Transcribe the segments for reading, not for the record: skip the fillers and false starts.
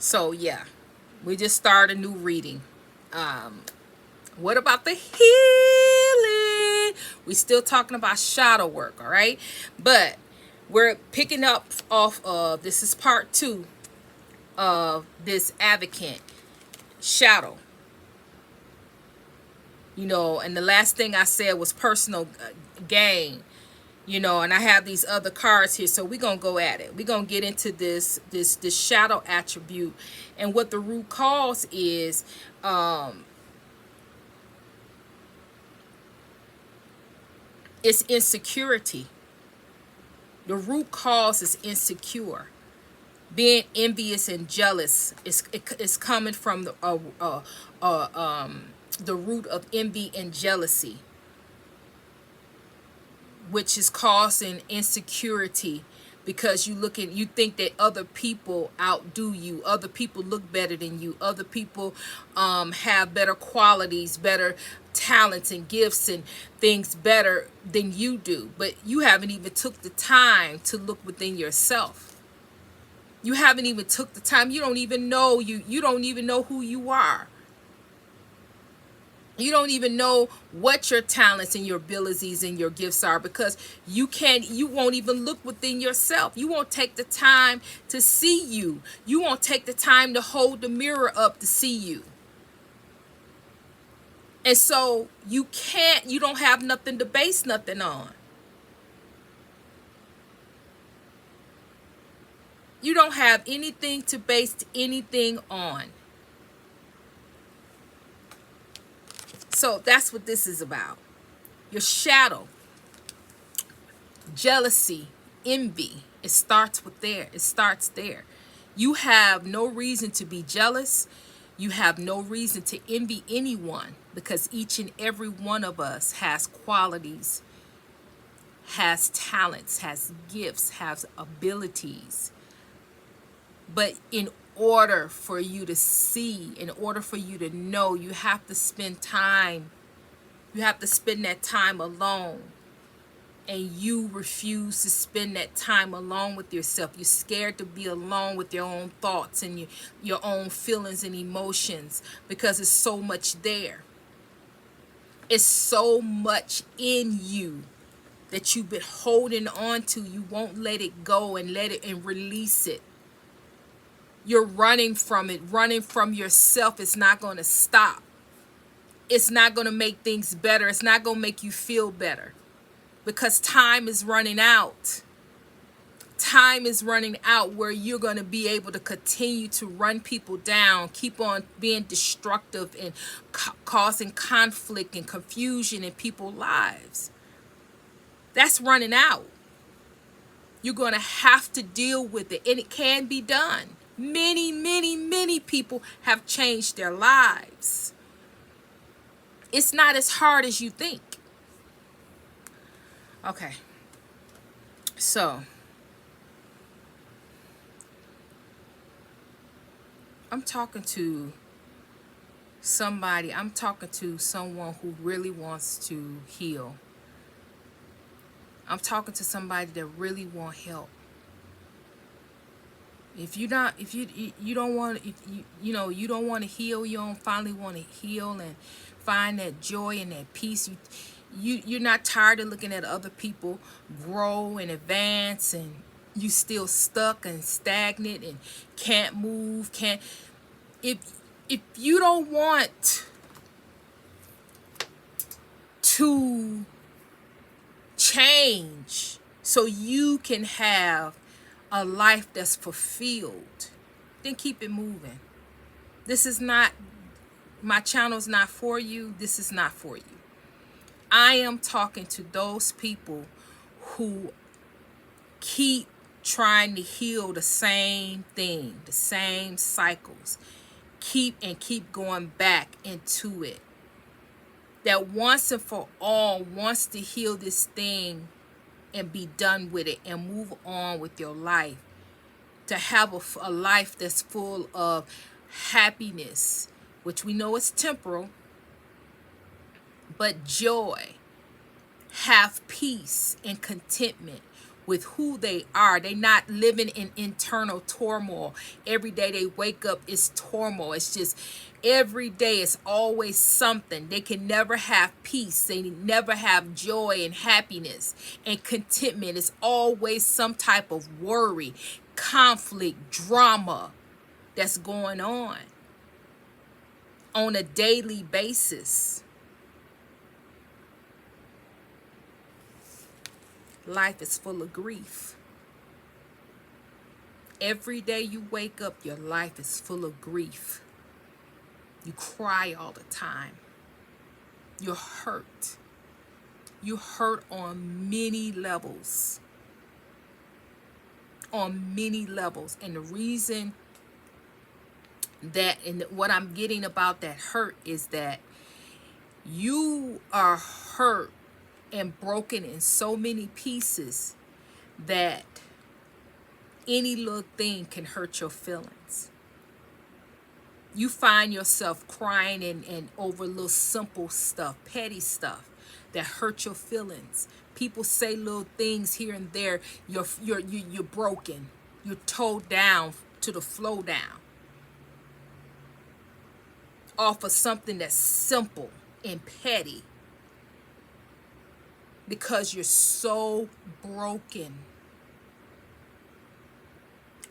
So yeah, we just started a new reading. What about the healing? We still talking about shadow work, all right? But we're picking up off of, this is part 2 of this advocate shadow. And the last thing I said was personal gain. And I have these other cards here, so we're gonna go at it. We're gonna get into this shadow attribute, and what the root cause is. It's insecurity. The root cause is insecure. Being envious and jealous is coming from the root of envy and jealousy, which is causing insecurity, because you think that other people outdo you, other people look better than you, other people have better qualities, better talents and gifts and things better than you do, but you haven't even took the time to look within yourself. You haven't even took the time. You don't even know you don't even know who you are. You don't even know what your talents and your abilities and your gifts are, because you won't even look within yourself. You won't take the time to see you. You won't take the time to hold the mirror up to see you. And so you don't have nothing to base nothing on. You don't have anything to base anything on. So that's what this is about. Your shadow, jealousy, envy. It starts there. You have no reason to be jealous. You have no reason to envy anyone, because each and every one of us has qualities, has talents, has gifts, has abilities. But in order for you to see, in order for you to know, you have to spend time. You have to spend that time alone. And you refuse to spend that time alone with yourself. You're scared to be alone with your own thoughts and your own feelings and emotions, because it's so much there. It's so much in you that you've been holding on to. You won't let it go and release it. You're running from it, running from yourself. It's not going to stop. It's not going to make things better. It's not going to make you feel better, because time is running out. Time is running out where you're going to be able to continue to run people down, keep on being destructive and causing conflict and confusion in people's lives. That's running out. You're going to have to deal with it, and it can be done. Many, many, many people have changed their lives. It's not as hard as you think. Okay. So, I'm talking to someone who really wants to heal. I'm talking to somebody that really want help. If you don't want to heal, you don't finally want to heal and find that joy and that peace. You're not tired of looking at other people grow and advance, and you still stuck and stagnant and can't move. If you don't want to change so you can have a life that's fulfilled, then keep it moving. This is not, my channel is not for you. This is not for you. I am talking to those people who keep trying to heal the same thing, the same cycles, keep going back into it. That once and for all wants to heal this thing and be done with it and move on with your life. To have a life that's full of happiness, which we know is temporal, but joy. Have peace and contentment with who they are. They're not living in internal turmoil. Every day they wake up, it's turmoil. It's just every day it's always something. They can never have peace. They never have joy and happiness and contentment. It's always some type of worry, conflict, drama that's going on a daily basis. Life is full of grief. Every day you wake up, your life is full of grief. You cry all the time. You're hurt. You're hurt on many levels. On many levels. And the reason that, and what I'm getting about that hurt, is that you are hurt and broken in so many pieces that any little thing can hurt your feelings. You find yourself crying and over little simple stuff, petty stuff that hurt your feelings. People say little things here and there. You're broken. You're towed down to the flow down off of something that's simple and petty, because you're so broken.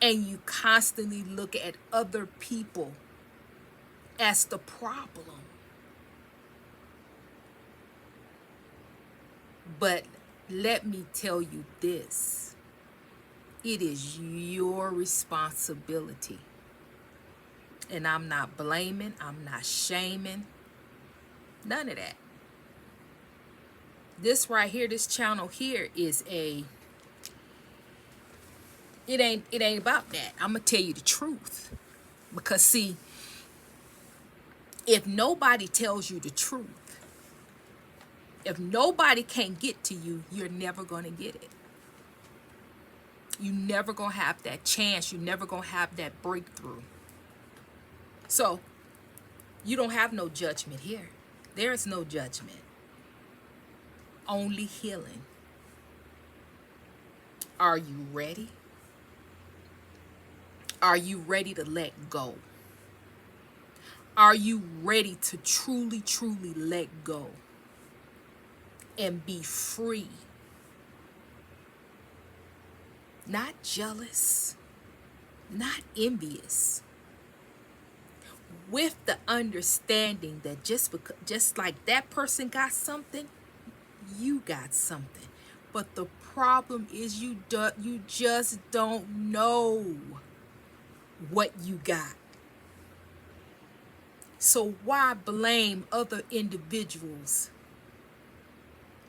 And you constantly look at other people as the problem. But let me tell you this. It is your responsibility. And I'm not blaming. I'm not shaming. None of that. This right here, this channel here is it ain't about that. I'm gonna tell you the truth. Because see, if nobody tells you the truth, if nobody can get to you, you're never gonna get it. You're never gonna have that chance. You're never gonna have that breakthrough. So you don't have no judgment here. There is no judgment. Only healing. Are you ready? Are you ready to let go? Are you ready to truly, truly let go and be free? Not jealous, not envious, with the understanding that just like that person got something, you got something. But the problem is you just don't know what you got. So why blame other individuals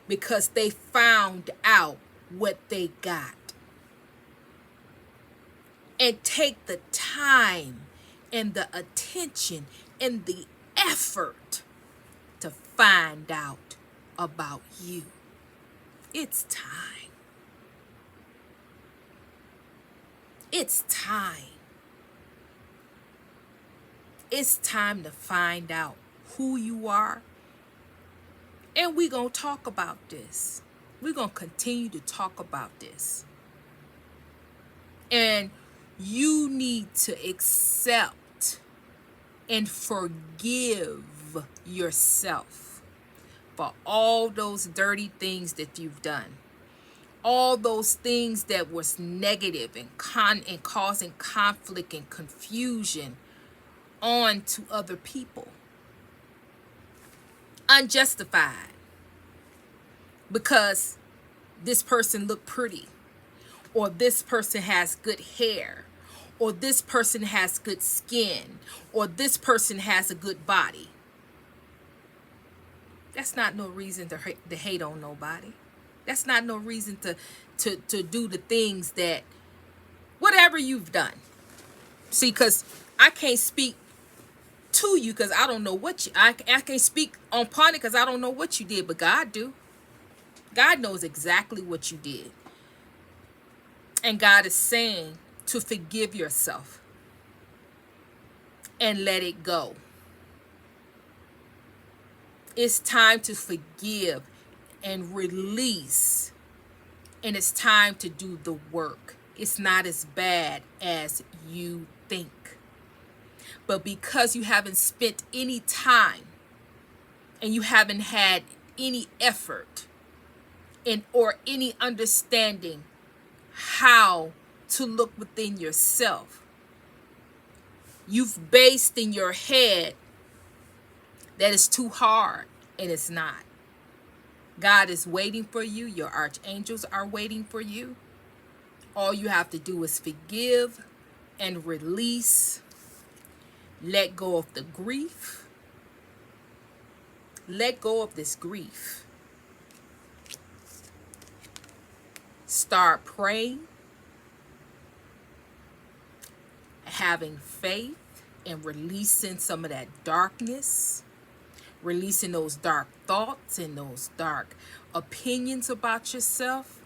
because they found out what they got? And take the time and the attention and the effort to find out about you. It's time. It's time. It's time to find out who you are. And we're going to talk about this. We're going to continue to talk about this. And you need to accept and forgive yourself for all those dirty things that you've done. All those things that was negative and causing conflict and confusion on to other people. Unjustified. Because this person looked pretty. Or this person has good hair, or this person has good skin, or this person has a good body. That's not no reason to hate on nobody. That's not no reason to do the things that, whatever you've done. See, because I can't speak to you because I don't know what I can't speak on part because I don't know what you did, but God do. God knows exactly what you did. And God is saying to forgive yourself and let it go. It's time to forgive and release And it's time to do the work. It's not as bad as you think. But because you haven't spent any time and you haven't had any effort or any understanding how to look within yourself, you've based in your head that it's too hard, and it's not. God is waiting for you. Your archangels are waiting for you. All you have to do is forgive and release. Let go of the grief. Let go of this grief. Start praying, having faith, and releasing some of that darkness, releasing those dark thoughts and those dark opinions about yourself,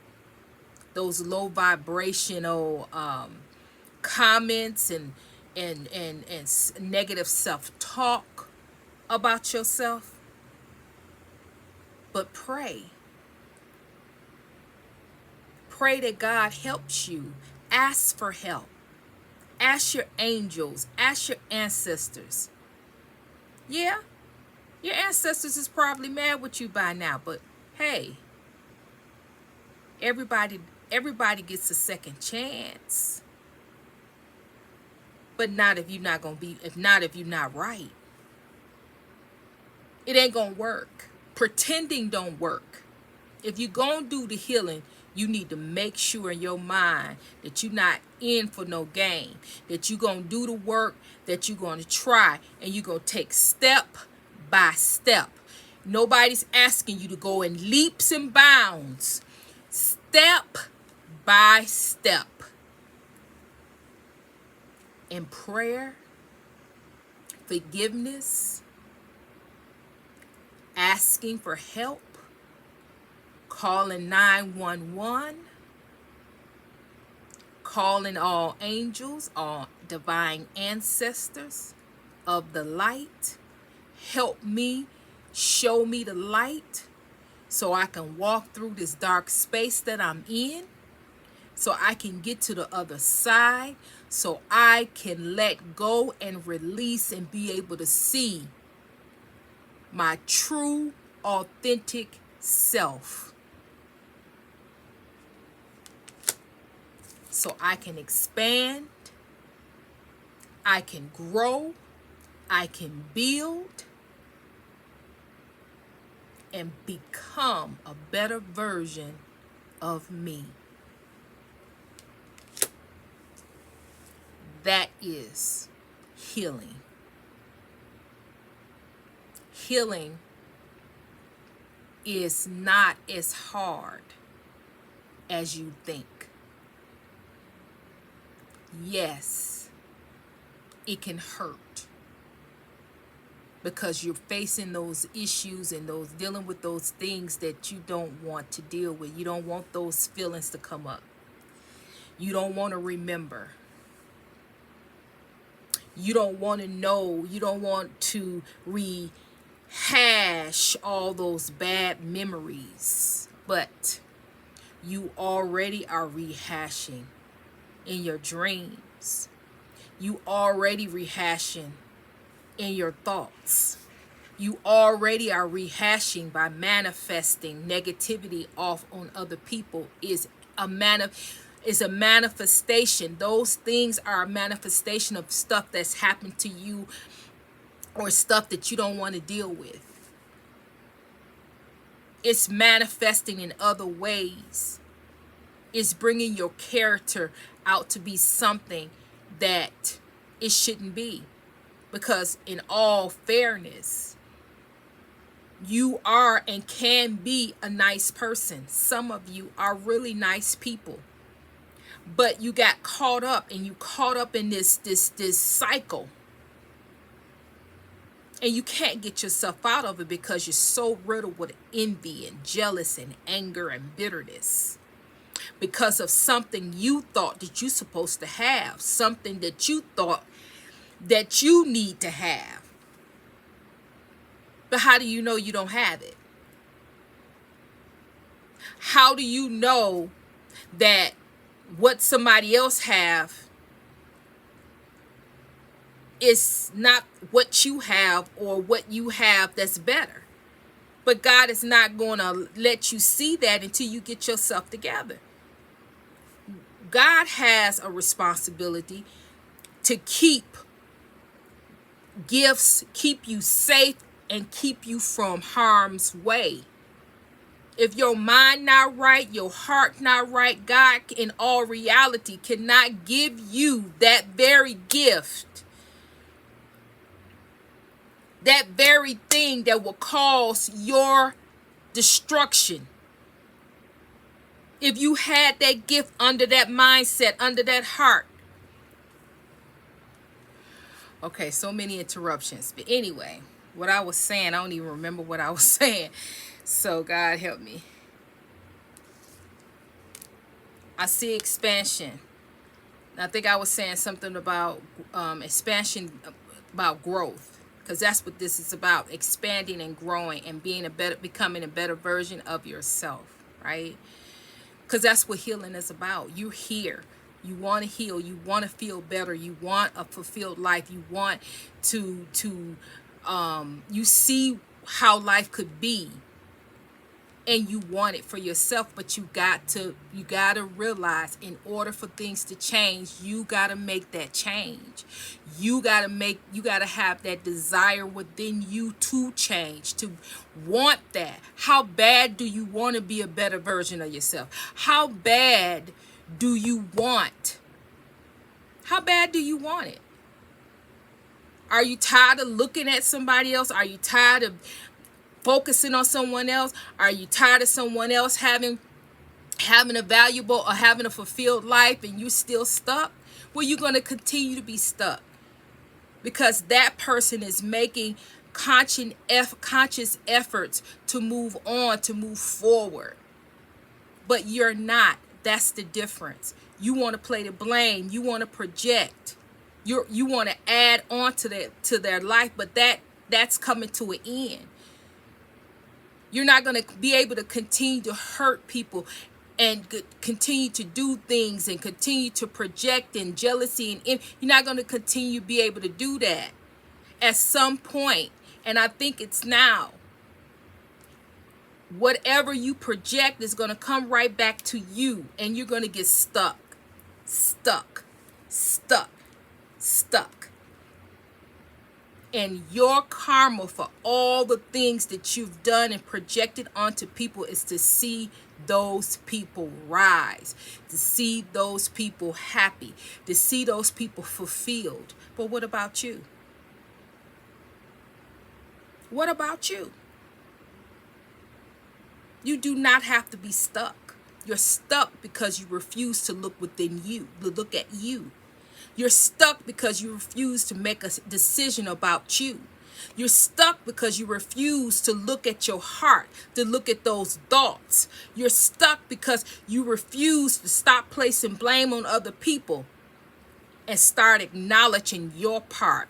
those low vibrational comments and negative self-talk about yourself. But pray. Pray that God helps you. Ask for help. Ask your angels. Ask your ancestors. Yeah, your ancestors is probably mad with you by now, but hey, everybody gets a second chance. But not if you're not if you're not right. It ain't gonna work. Pretending don't work. If you're gonna do the healing, you need to make sure in your mind that you're not in for no gain, that you're going to do the work, that you're going to try, and you're going to take step by step. Nobody's asking you to go in leaps and bounds. Step by step. In prayer, forgiveness, asking for help, calling 911, calling all angels, all divine ancestors of the light. Help me, show me the light so I can walk through this dark space that I'm in, so I can get to the other side, so I can let go and release and be able to see my true, authentic self. So I can expand, I can grow, I can build, and become a better version of me. That is healing. Healing is not as hard as you think. Yes, it can hurt because you're facing those issues and those dealing with those things that you don't want to deal with. You don't want those feelings to come up. You don't want to remember. You don't want to know. You don't want to rehash all those bad memories. But you already are rehashing in your dreams. You already rehashing in your thoughts. You already are rehashing by manifesting negativity off on other people is a manifestation. Those things are a manifestation of stuff that's happened to you or stuff that you don't want to deal with. It's manifesting in other ways. It's bringing your character out to be something that it shouldn't be. Because in all fairness, you are and can be a nice person. Some of you are really nice people. But you got caught up and you caught up in this cycle. And you can't get yourself out of it because you're so riddled with envy and jealous and anger and bitterness. Because of something you thought that you're supposed to have. Something that you thought that you need to have. But how do you know you don't have it? How do you know that what somebody else have is not what you have, or what you have that's better. But God is not going to let you see that until you get yourself together. God has a responsibility to keep gifts, keep you safe, and keep you from harm's way. If your mind not right, your heart not right, God in all reality cannot give you that very gift, that very thing that will cause your destruction. If you had that gift under that mindset, under that heart. Okay, so many interruptions. But anyway, what I was saying, I don't even remember what I was saying. So God help me. I see expansion. I think I was saying something about expansion, about growth, because that's what this is about: expanding and growing and becoming a better version of yourself, right? Because that's what healing is about. You're here. You want to heal. You want to feel better. You want a fulfilled life. You want to you see how life could be, and you want it for yourself. But you got to realize, in order for things to change, you got to make that change. You got to have that desire within you to change, to want that. How bad do you want to be a better version of yourself? How bad do you want? How bad do you want it? Are you tired of looking at somebody else? Are you tired of focusing on someone else? Are you tired of someone else having a valuable or having a fulfilled life, and you still stuck? Well, you're going to continue to be stuck, because that person is making conscious efforts to move on, to move forward. But you're not. That's the difference. You want to play the blame. You want to project. You want to add on to their life, but that's coming to an end. You're not going to be able to continue to hurt people and continue to do things and continue to project and jealousy, and you're not going to continue to be able to do that. At some point, and I think it's now, whatever you project is going to come right back to you, and you're going to get stuck. And your karma for all the things that you've done and projected onto people is to see those people rise, to see those people happy, to see those people fulfilled. But what about you? What about you? You do not have to be stuck. You're stuck because you refuse to look within you, to look at you. You're stuck because you refuse to make a decision about you. You're stuck because you refuse to look at your heart, to look at those thoughts. You're stuck because you refuse to stop placing blame on other people and start acknowledging your part,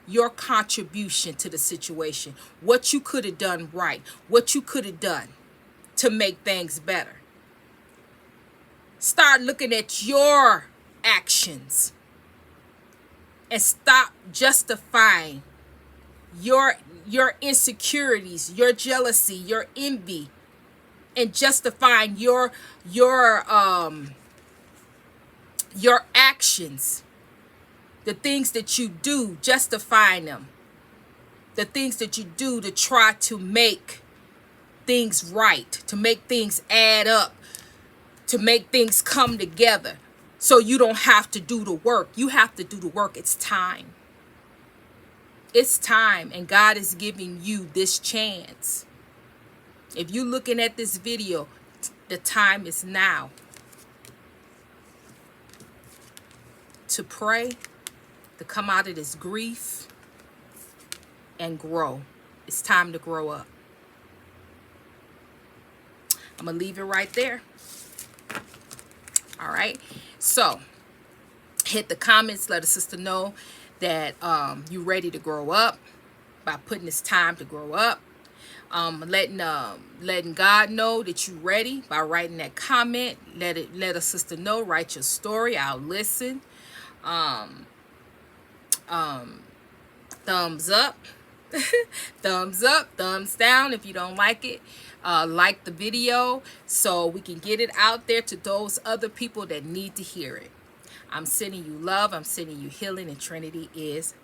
your contribution to the situation, what you could have done right, what you could have done to make things better. Start looking at your actions and stop justifying your insecurities, your jealousy, your envy, and justifying your actions, the things that you do, justifying them, the things that you do to try to make things right, to make things add up, to make things come together, so you don't have to do the work. You have to do the work. It's time. It's time, and God is giving you this chance. If you're looking at this video, the time is now to pray, to come out of this grief and grow. It's time to grow up. I'm going to leave it right there. All right. So hit the comments. Let a sister know that you're ready to grow up by putting this time to grow up. Letting God know that you're ready by writing that comment. Let a sister know. Write your story. I'll listen. Thumbs up. Thumbs up, thumbs down if you don't like it. Like the video so we can get it out there to those other people that need to hear it. I'm sending you love. I'm sending you healing, and Trinity is